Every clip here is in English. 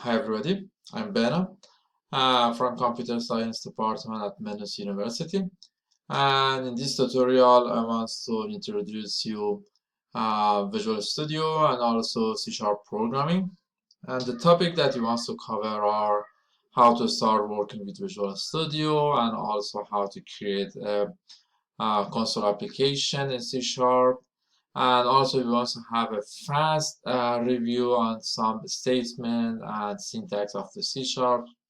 Hi everybody, I'm Behnam from Computer Science Department at Manus University, and in this tutorial I want to introduce you Visual Studio and also C# programming. And the topic that we want to cover are how to start working with Visual Studio and also how to create a console application in C#. And also we want to have a fast review on some statement and syntax of the C#,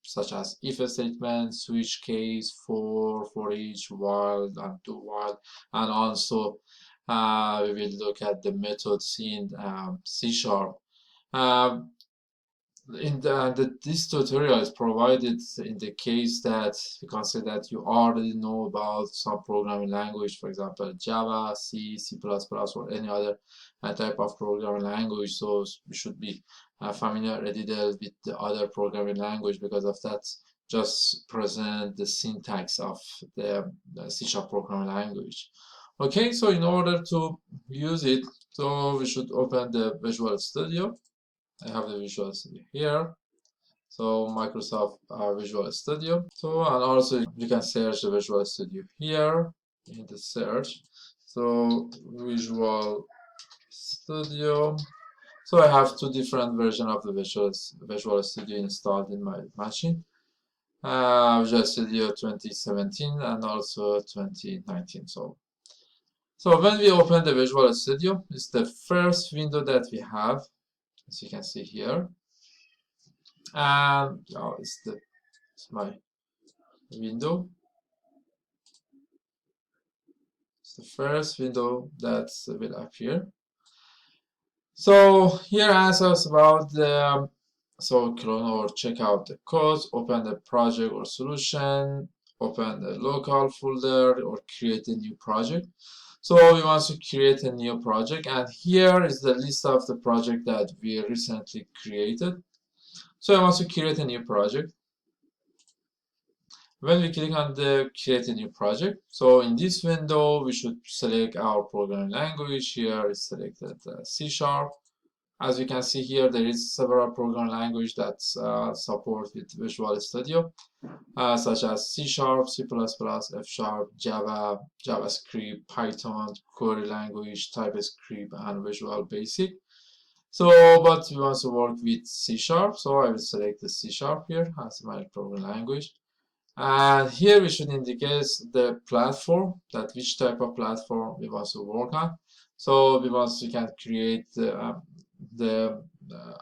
such as if statement, switch case, for each, while, and do while, and also we will look at the methods in C#. Um, this tutorial is provided in the case that you consider that you already know about some programming language, for example, Java, C, C++, or any other type of programming language. So you should be familiar already with the other programming language. Because of that, just present the syntax of the C# programming language. Okay, so in order to use it, so we should open the Visual Studio. I have the Visual Studio here. So Microsoft Visual Studio. So, and also you can search the Visual Studio here in the search. So Visual Studio. So I have two different versions of the Visual Studio installed in my machine. Visual Studio 2017 and also 2019. So when we open the Visual Studio, it's the first window that we have, as you can see here. And it's my window. It's the first window that will appear. So here asks us about the clone or check out the code, open the project or solution, open the local folder, or create a new project. So we want to create a new project, and here is the list of the project that we recently created. So I want to create a new project. When we click on the create a new project, so in this window we should select our programming language. Here is selected C#. As you can see here, there is several programming language that support with Visual Studio, such as C#, C++, F#, Java, JavaScript, Python, query language, TypeScript, and Visual Basic. So, but we want to work with C#, so I will select the C# here as my programming language. And here we should indicate the platform, that which type of platform we want to work on. So we can create the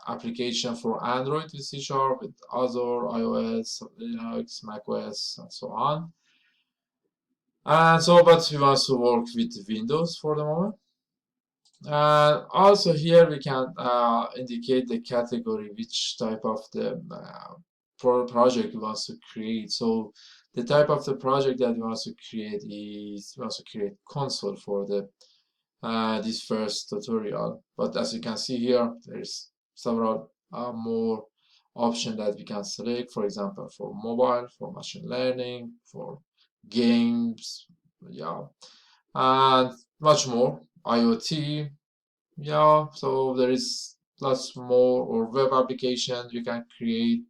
application for Android with C#, with other iOS, Linux, macOS, and so on. And so, but we want to work with Windows for the moment. Also here we can indicate the category, which type of the project we want to create. So the type of the project that we want to create is we want to create console for the this first tutorial. But as you can see here, there's several more options that we can select. For example, for mobile, for machine learning, for games, yeah, and much more. IoT, yeah. So there is lots more, or web applications you can create.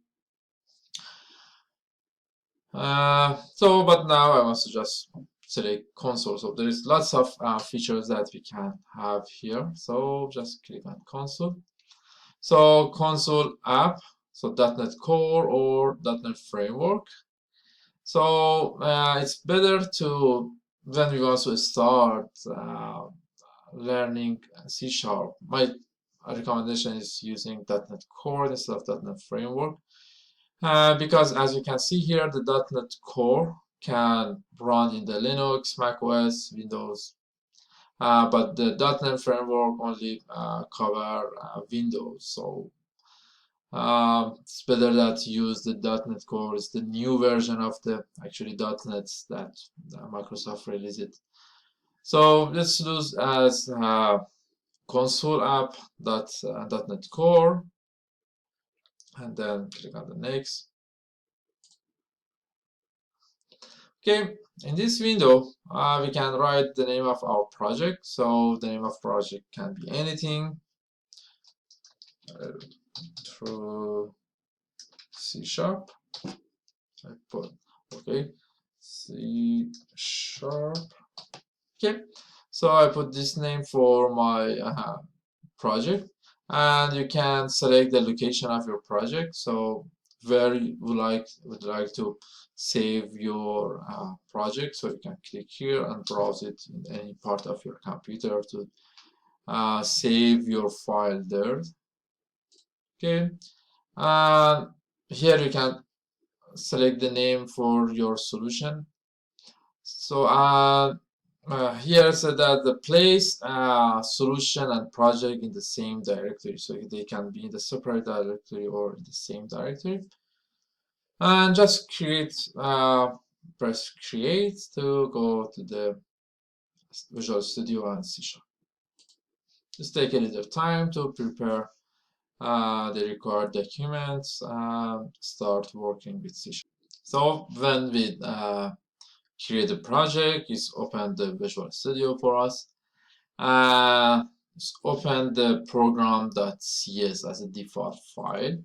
But now I want to just select console. So there is lots of features that we can have here. So just click on console. So console app, so .NET Core or .NET Framework. So it's better to, when we want to start learning C#, my recommendation is using .NET Core instead of .NET Framework. Because as you can see here, the .NET Core can run in the Linux, macOS, Windows, but the .NET Framework only cover Windows. So it's better that you use the .NET Core. It's the new version of the actually .NET that Microsoft released it. So let's choose as console app .NET Core, and then click on the next. Okay, in this window, we can write the name of our project. So the name of project can be anything. Through C sharp. I put okay, C sharp. Okay, so I put this name for my project, and you can select the location of your project. So where you would like to save your project, so you can click here and browse it in any part of your computer to save your file there. Okay, and here you can select the name for your solution. So here said that the place solution and project in the same directory, so they can be in the separate directory or in the same directory. And just create, press create to go to the Visual Studio and C Sharp. Just take a little time to prepare the required documents and start working with C Sharp. So when we create a project, it's open the Visual Studio for us. Let's open the program.cs as a default file.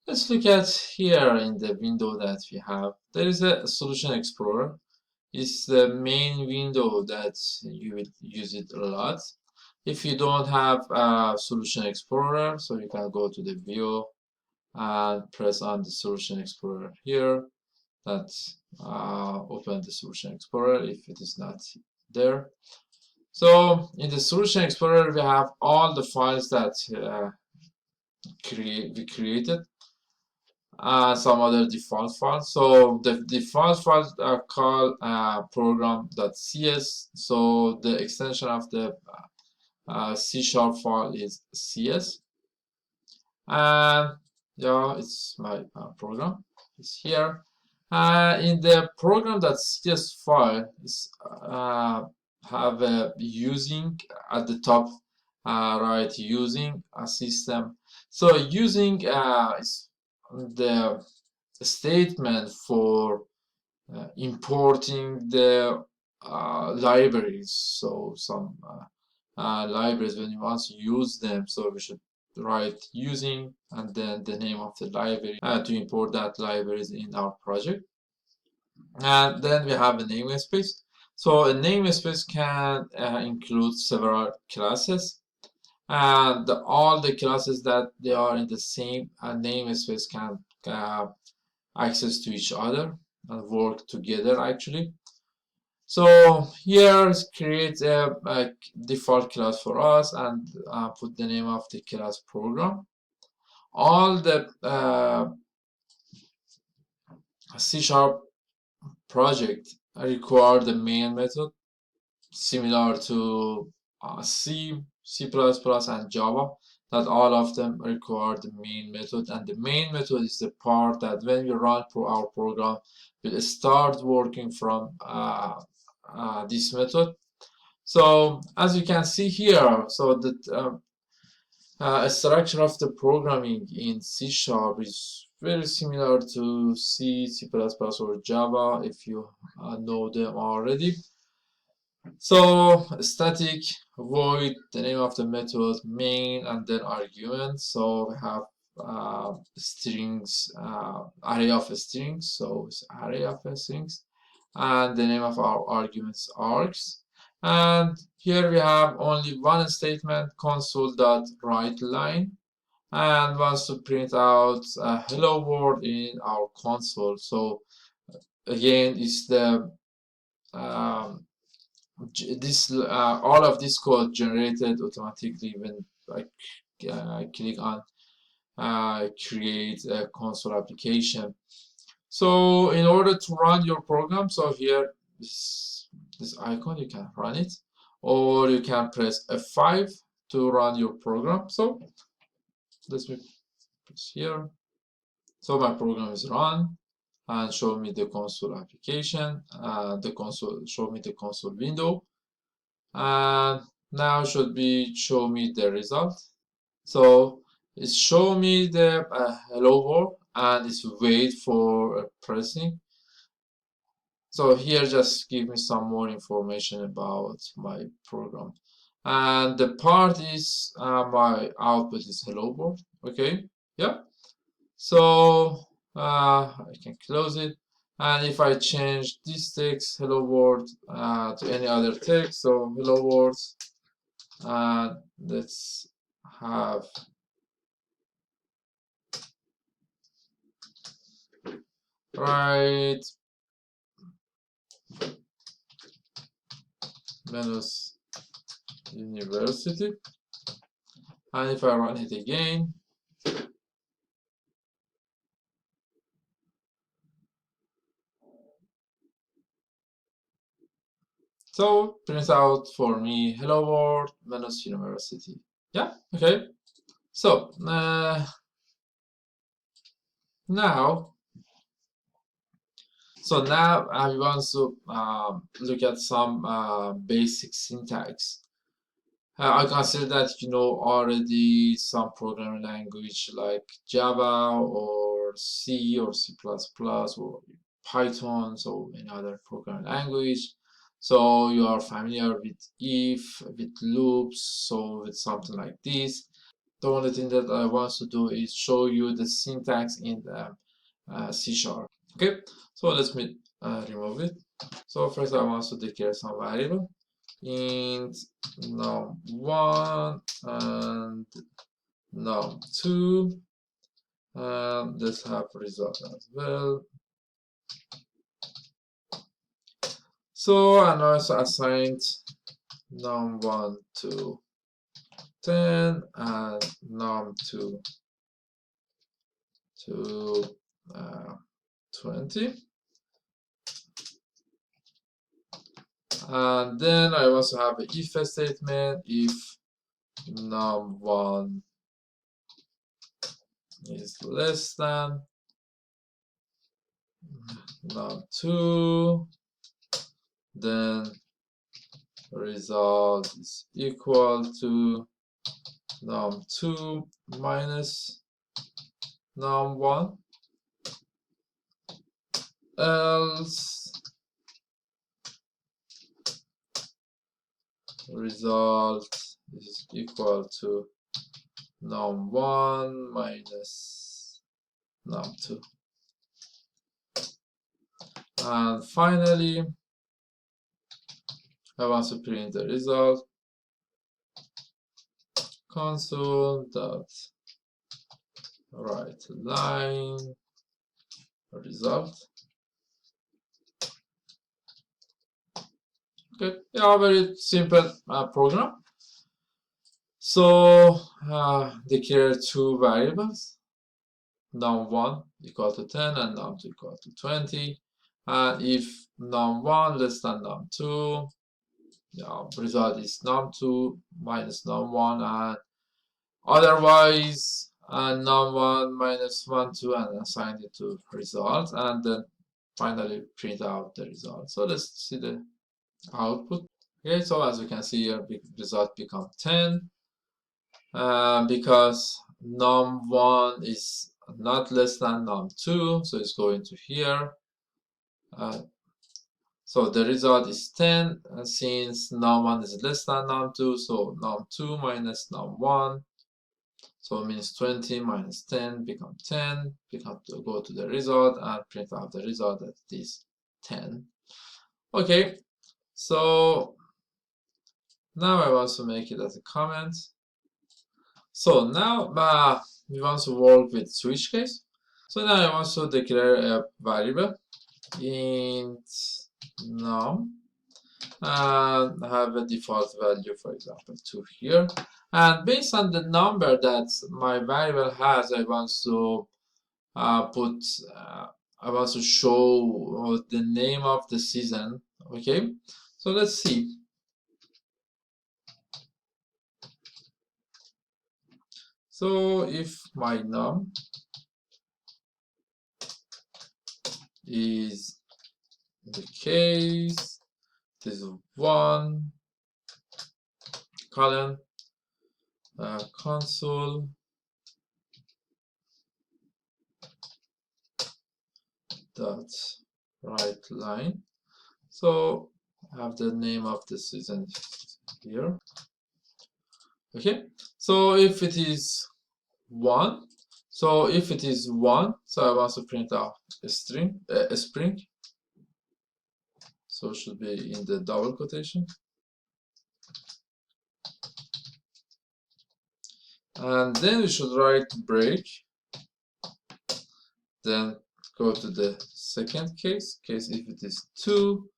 Let's look at here in the window that we have. There is a Solution Explorer. It's the main window that you will use it a lot. If you don't have a Solution Explorer, so you can go to the View and press on the Solution Explorer here. That open the Solution Explorer if it is not there. So in the Solution Explorer, we have all the files that we created, some other default files. So the default files are called program.cs. So the extension of the C# file is CS. And yeah, it's my program. It's here. In the program.cs file, is have a using at the top right, using a system. So using is the statement for importing the libraries. So some libraries, when you want to use them, so we should write using and then the name of the library to import that libraries in our project. And then we have a namespace. So a namespace can include several classes, and all the classes that they are in the same namespace can access to each other and work together actually. So here create a default class for us and put the name of the class program. All the C# project require the main method similar to C, C++, and Java, that all of them require the main method, and the main method is the part that when we run our program will start working from this method. So as you can see here, so that structure of the programming in C# is very similar to C, C++, or Java if you know them already. So static, void, the name of the method, main, and then argument. So we have strings, array of strings. So it's array of strings, and the name of our arguments args. And here we have only one statement, console.writeLine, and wants to print out a hello world in our console. So again, it's the this all of this code generated automatically when I click on create a console application. So in order to run your program, so here this icon, you can run it, or you can press F5 to run your program. So let's press here. So my program is run and show me the console application. The console show me the console window, and now should be show me the result. So it's show me the hello world, and it's wait for pressing. So here just give me some more information about my program, and the part is my output is hello world. Okay, yeah. So I can close it. And if I change this text, hello world, to any other text, so hello world, and let's have right minus university. And if I run it again, so prints out for me hello world minus university. Yeah, okay. So now, we want to look at some basic syntax. I consider that you know already some programming language like Java or C or C++ or Python, so any other programming language. So you are familiar with if, with loops, so with something like this. The only thing that I want to do is show you the syntax in the C#. Okay, so let me remove it. So first I want to declare some variable int num1 and num2, and let's have result as well. So I also assigned num1 to 10 and num2 to 20. And then I also have an if statement if num1 is less than num2, then result is equal to num2 minus num1, else result is equal to num1 minus num2. And finally, I want to print the result console dot write line result. Okay, yeah, very simple program. So declare two variables, num1 equal to 10 and num2 equal to 20. And if num1 less than num2, result is num2 minus num1, and otherwise num1 minus 1, 2, and assign it to result, and then finally print out the result. So let's see the output. Okay, so as you can see here, result become 10 because num1 is not less than num2, so it's going to here. So the result is 10, and since num1 is less than num2, so num2 minus num1, so it means 20 minus 10 become 10. We have to go to the result and print out the result that is 10. Okay, so now I want to make it as a comment. So now we want to work with switch case. So now I want to declare a variable int num and have a default value, for example, 2 here. And based on the number that my variable has, I want to I want to show the name of the season. Okay, so let's see. So if my num is the case, this is 1 column console dot write line. So I have the name of the season here. Okay, so if it is 1, So if it is 1, so I want to print out a string, a string. So it should be in the double quotation. And then we should write break. Then go to the second case if it is 2,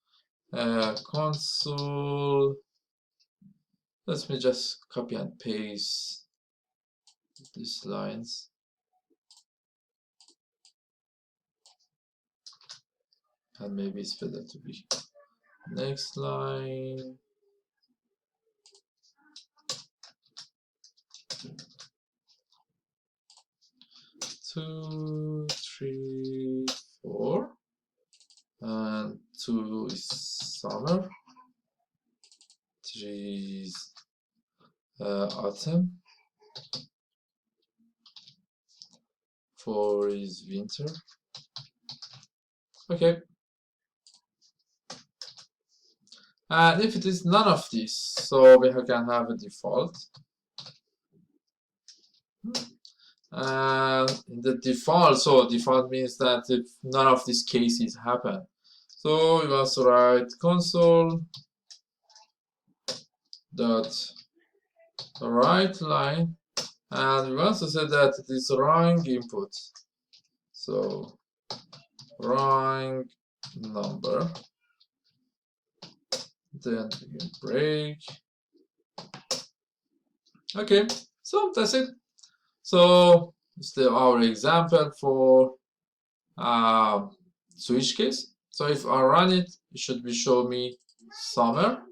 console. Let me just copy and paste these lines. And maybe it's better to be next line. Two, three, 4, and 2 is summer, 3 is autumn, 4 is winter. Okay. And if it is none of these, so we can have a default. And in the default, so default means that if none of these cases happen, so we want to write console dot write line, and we want to say that it is wrong input, so wrong number, then we can break. Okay, so that's it. So it's our example for switch case. So if I run it, it should be show me summer.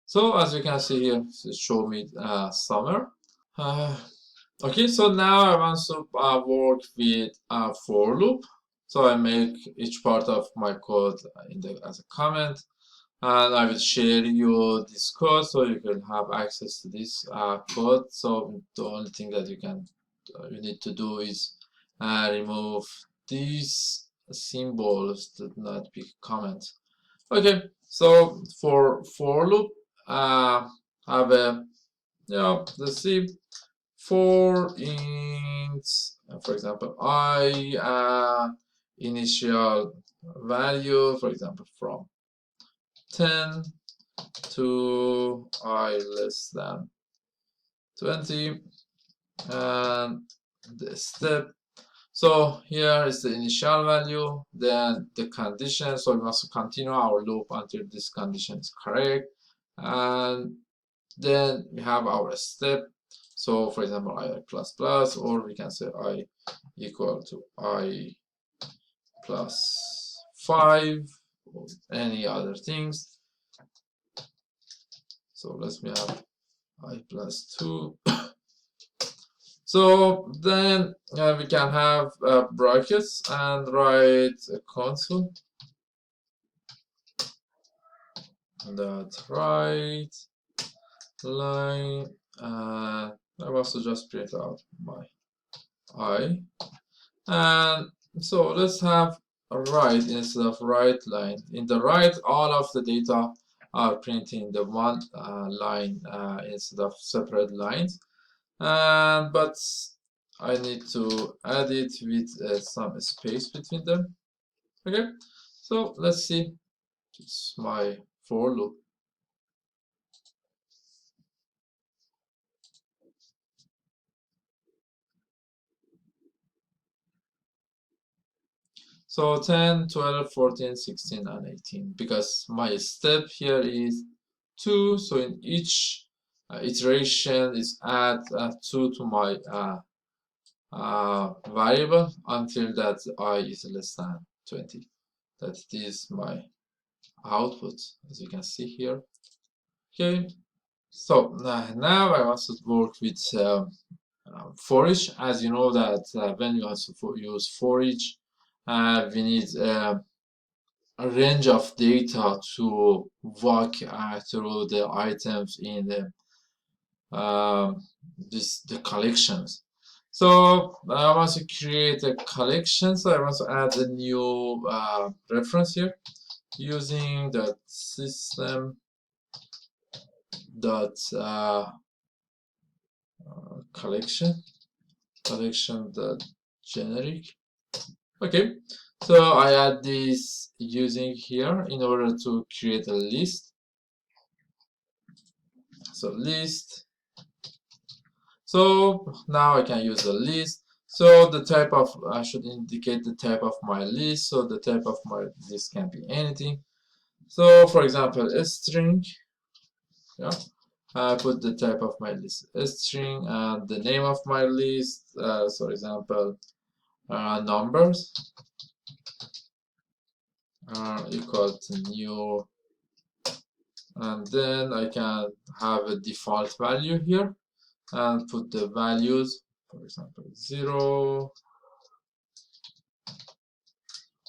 So as you can see here, it show me summer. Okay, so now I want to work with a for loop. So I make each part of my code as a comment, and I will share you this code so you can have access to this code. So the only thing that you need to do is remove these symbols that not be comments. Okay, so for loop, have a let's see, for int, for example, I initial value, for example, from 10 to I less than 20, and the step. So here is the initial value, then the condition. So we must continue our loop until this condition is correct, and then we have our step. So for example, I plus plus, or we can say I equal to I plus 5, or any other things. So let me have I plus 2. So then we can have brackets and write a console that write line. I also just print out my I, and so let's have a write instead of write line. In the write, all of the data are printed in the one line instead of separate lines. But I need to add it with some space between them. Okay, so let's see. It's my for loop. So 10, 12, 14, 16, and 18, because my step here is 2, so in each iteration is add 2 to my variable until that I is less than 20. That is my output, as you can see here. Okay, so now I want to work with FOREACH. As you know that when you also use FOREACH, we need a range of data to walk through the items in the collections. So I want to create a collection, so I want to add a new reference here using the system dot collection. collection the generic. Okay, so I add this using here in order to create a list. So list. So now I can use a list. So the type of, I should indicate the type of my list. So the type of my list can be anything. So for example, a string. Yeah, I put the type of my list a string and the name of my list. So for example, numbers equal to new, and then I can have a default value here and put the values, for example 0,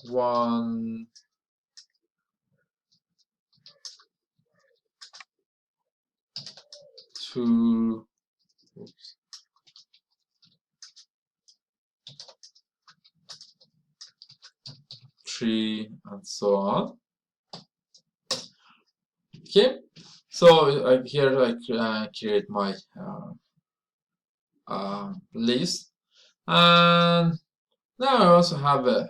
1, 2, 3, and so on. Okay, so here I create my list, and now I also have a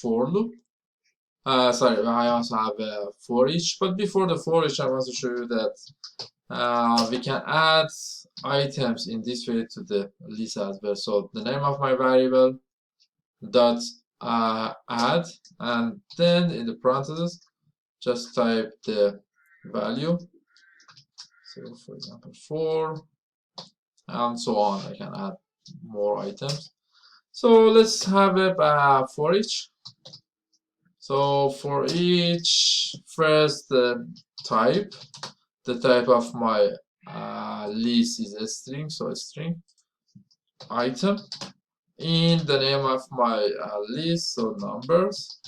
for loop. Sorry, I also have a for each, but before the for each, I want to show you that we can add items in this way to the list as well. So the name of my variable dot add, and then in the parentheses, just type the value. So for example, 4, and so on. I can add more items. So let's have a for each. So for each, first the type of my list is a string, so a string item. In the name of my list, so numbers.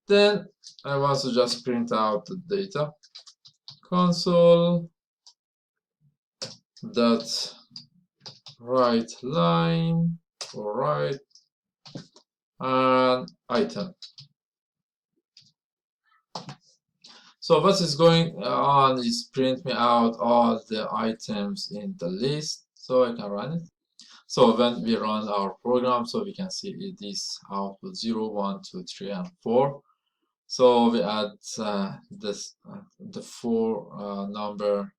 Then I want to just print out the data. Console dot write line or write and item. So what is going on is print me out all the items in the list, so I can run it. So when we run our program, so we can see this output 0, 1, 2, 3, and 4. So we add the 4 number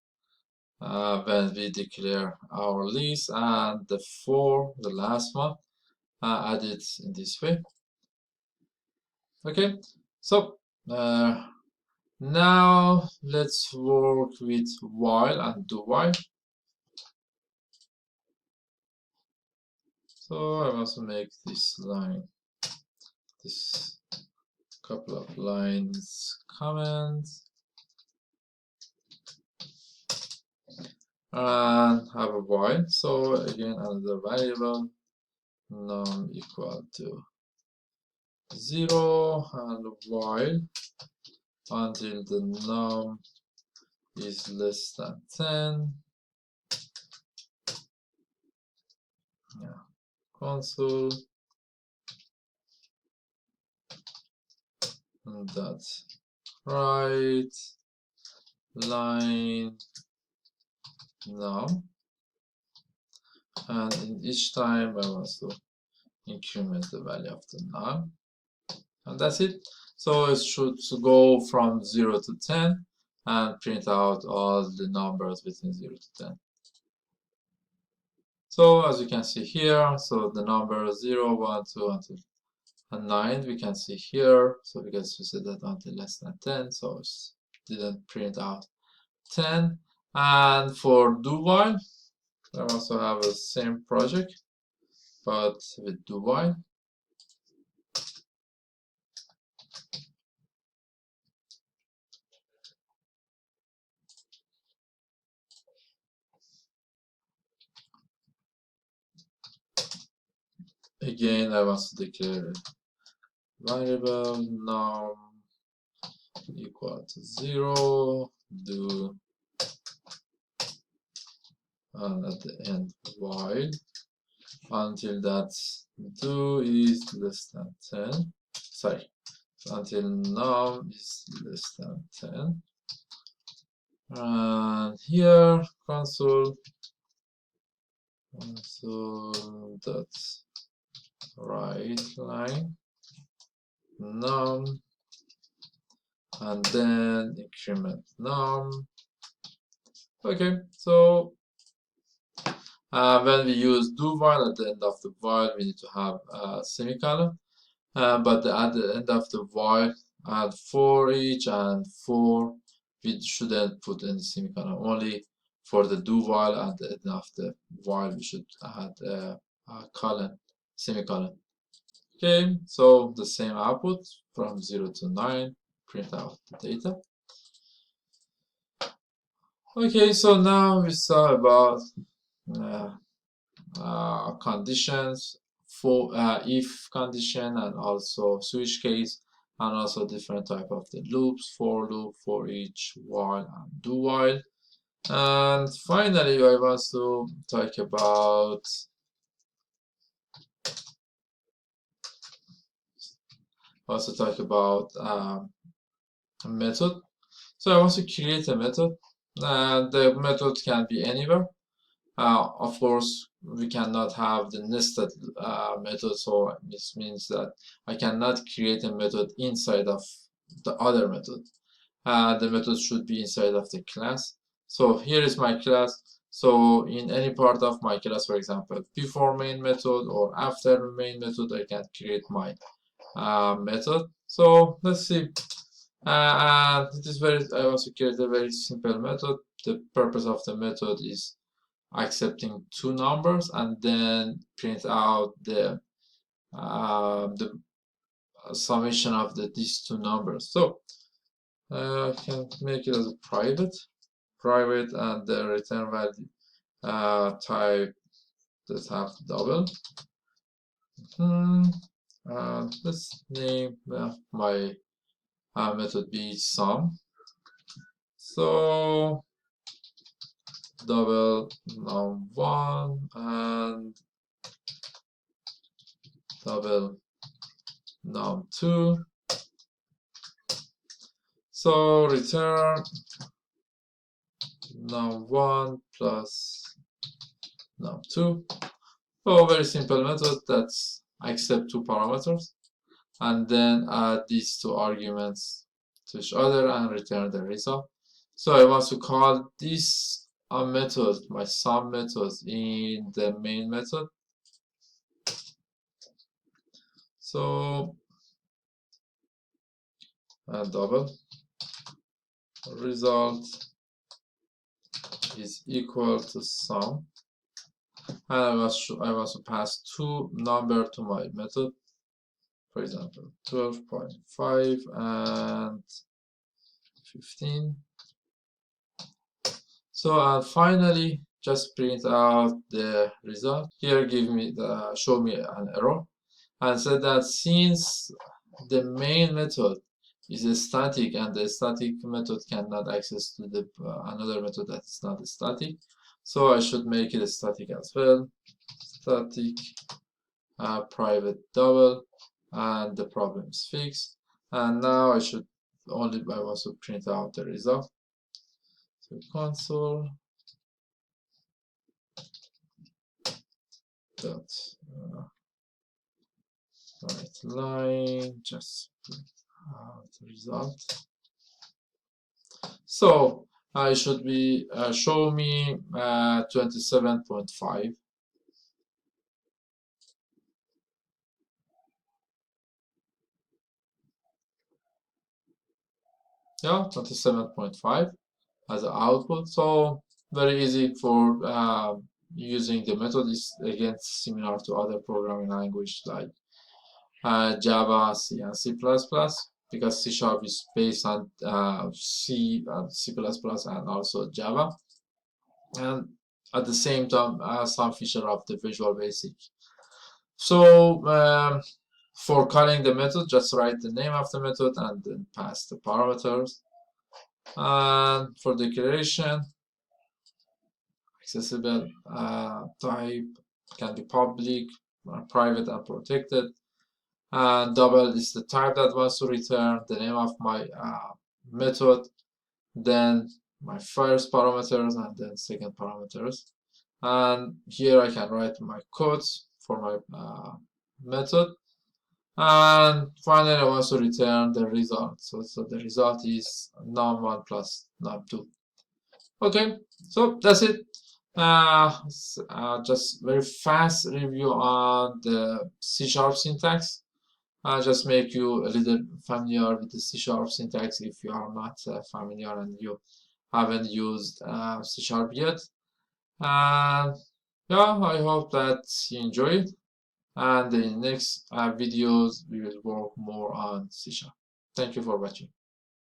when we declare our list, and the 4, the last one, add it in this way. Okay, so now let's work with while and do while. So I want to make this line, this couple of lines comments, and have a while. So again, another variable num equal to 0, and while until the num is less than 10. Yeah. Console dot write line num, and in each time I want to increment the value of the num, and that's it. So it should go from 0 to 10 and print out all the numbers between 0 to 10. So as you can see here, so the number 0, 1, 2 until 9 we can see here. So because we said that until less than 10, so it didn't print out 10. And for do while, I also have the same project, but with do while. Again, I want to declare variable num equal to 0, do, and at the end while until that do is less than 10. Sorry, until num is less than 10. And here console console dot write line num, and then increment num. Okay, so when we use do while, at the end of the while we need to have a semicolon, but at the end of the while, at for each and for, we shouldn't put any semicolon. Only for the do while, at the end of the while we should add a colon, semicolon. Okay, so the same output from 0 to 9, print out the data. Okay, so now we saw about conditions, for if condition, and also switch case, and also different type of the loops, for loop, for each, while, and do while. And finally, I want to talk about a method. So I want to create a method, and the method can be anywhere. Of course, we cannot have the nested method, so this means that I cannot create a method inside of the other method. The method should be inside of the class. So here is my class. So in any part of my class, for example, before main method or after main method, I can create my method. So let's see. And it is I also create a very simple method. The purpose of the method is accepting two numbers and then print out the summation of these two numbers. So I can make it as a private, and the return value type that have double. Let's name my method be sum. So double num1 and double num2. So return num1 plus num2. So very simple method that's accept two parameters and then add these two arguments to each other and return the result. So I want to call this a method, my sum method, in the main method. So double result is equal to sum, and I want to pass two numbers to my method, for example 12.5 and 15. So finally just print out the result. Here show me an error and said that since the main method is static and the static method cannot access to the another method that is not static, so I should make it static as well. Static private double, and the problem is fixed. And now I want to print out the result. So console dot write line, just print out the result. So I should be show me 27.5. Yeah, 27.5 as an output. So very easy for using the method. Is again similar to other programming language like Java, C, and C++, because C# is based on C, C++, and also Java, and at the same time some feature of the Visual Basic. So for calling the method, just write the name of the method and then pass the parameters. And for declaration, accessible type can be public, private, and protected. And double is the type that wants to return, the name of my method, then my first parameters, and then second parameters. and here I can write my codes for my method, and finally I also return the result. So the result is num1 plus num2. Okay, so that's it. Just very fast review on the C# syntax. Just make you a little familiar with the C# syntax if you are not familiar and you haven't used C# yet. And yeah, I hope that you enjoy it. And in next videos, we will work more on C#. Thank you for watching.